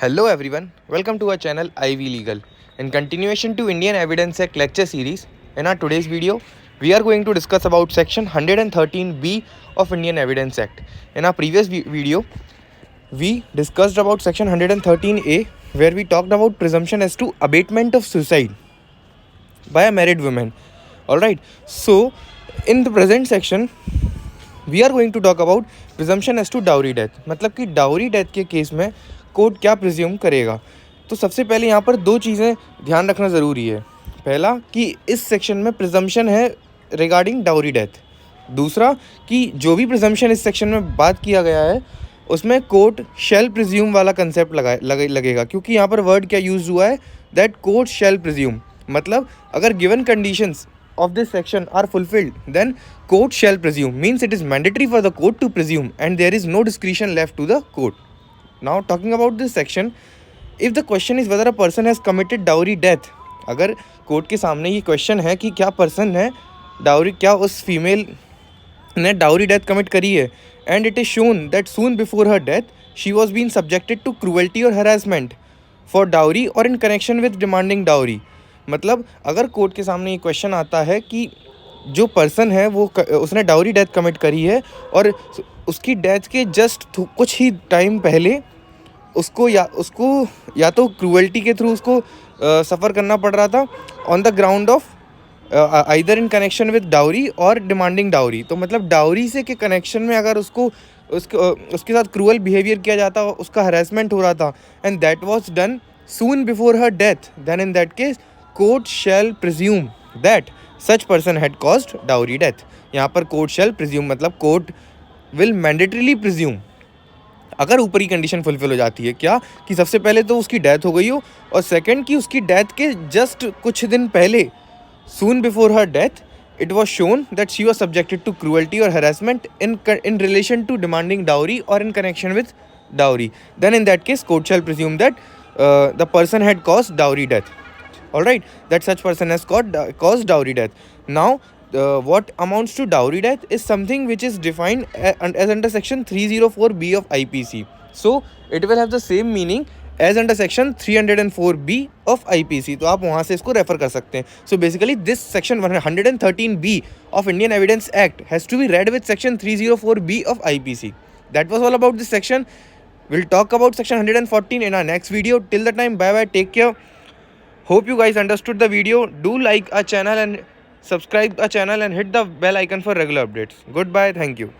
Hello everyone, welcome to our channel Ivy Legal. In continuation to Indian Evidence Act lecture series, in our today's video, we are going to discuss about section 113B of Indian Evidence Act. In our previous video, we discussed about section 113A where we talked about presumption as to abatement of suicide by a married woman. Alright, so in the present section, we are going to talk about presumption as to dowry death. मतलब कि dowry death के case में court क्या presume करेगा. तो सबसे पहले यहाँ पर दो चीज़ें ध्यान रखना ज़रूरी है. पहला कि इस सेक्शन में प्रिजम्पशन है रिगार्डिंग डाउरी डेथ. दूसरा कि जो भी प्रिजम्पशन इस सेक्शन में बात किया गया है उसमें कोर्ट शेल प्रिज्यूम वाला कंसेप्ट लगेगा, क्योंकि यहाँ पर वर्ड क्या यूज़ हुआ है, दैट कोर्ट शेल प्रिज्यूम. मतलब अगर given conditions of this section are fulfilled, then court shall presume. Means it is mandatory for the court to presume and there is no discretion left to the court. Now talking about this section, if the question is whether a person has committed dowry death, अगर court के सामने ये question है कि क्या person है dowry, क्या उस फीमेल ने डाउरी डेथ कमिट करी है, and it is shown that soon before her death she was been subjected to cruelty और हरासमेंट फॉर डाउरी और in connection with demanding dowry. मतलब अगर कोर्ट के सामने ये क्वेश्चन आता है कि जो पर्सन है वो उसने डाउरी डेथ कमिट करी है और उसकी डेथ के जस्ट कुछ ही टाइम पहले उसको या तो क्रूअल्टी के थ्रू उसको सफ़र करना पड़ रहा था on the ground of either in connection with dowry और डिमांडिंग डाउरी. तो मतलब डाउरी से के कनेक्शन में अगर उसके साथ क्रूअल बिहेवियर किया जाता, उसका हरासमेंट हो रहा था, and that was done soon before her death, then in that case court shall presume that such person had caused dowry death. यहाँ पर कोर्ट शैल प्रिज्यूम मतलब कोर्ट विल मैंडेटरीली प्रिज्यूम अगर ऊपरी कंडीशन फुलफिल हो जाती है. क्या कि सबसे पहले तो उसकी डेथ हो गई हो, और सेकंड कि उसकी डेथ के जस्ट कुछ दिन पहले soon before her death it was shown that she was subjected to cruelty और harassment in relation to demanding dowry और in connection with dowry. Then in that case court shall presume that the person had caused dowry death. All right, that such person has caused dowry death. Now what amounts to dowry death is something which is defined as under section 304B of IPC. So it will have the same meaning as under section 304B of IPC. तो आप वहाँ से इसको refer कर सकते हैं. So basically this section 113B of Indian Evidence Act has to be read with section 304B of IPC. That was all about this section. We'll talk about section 114 in our next video. Till the time, bye bye, take care. Hope you guys understood the video. Do like our channel and subscribe our channel and hit the bell icon for regular updates. Goodbye. Thank you.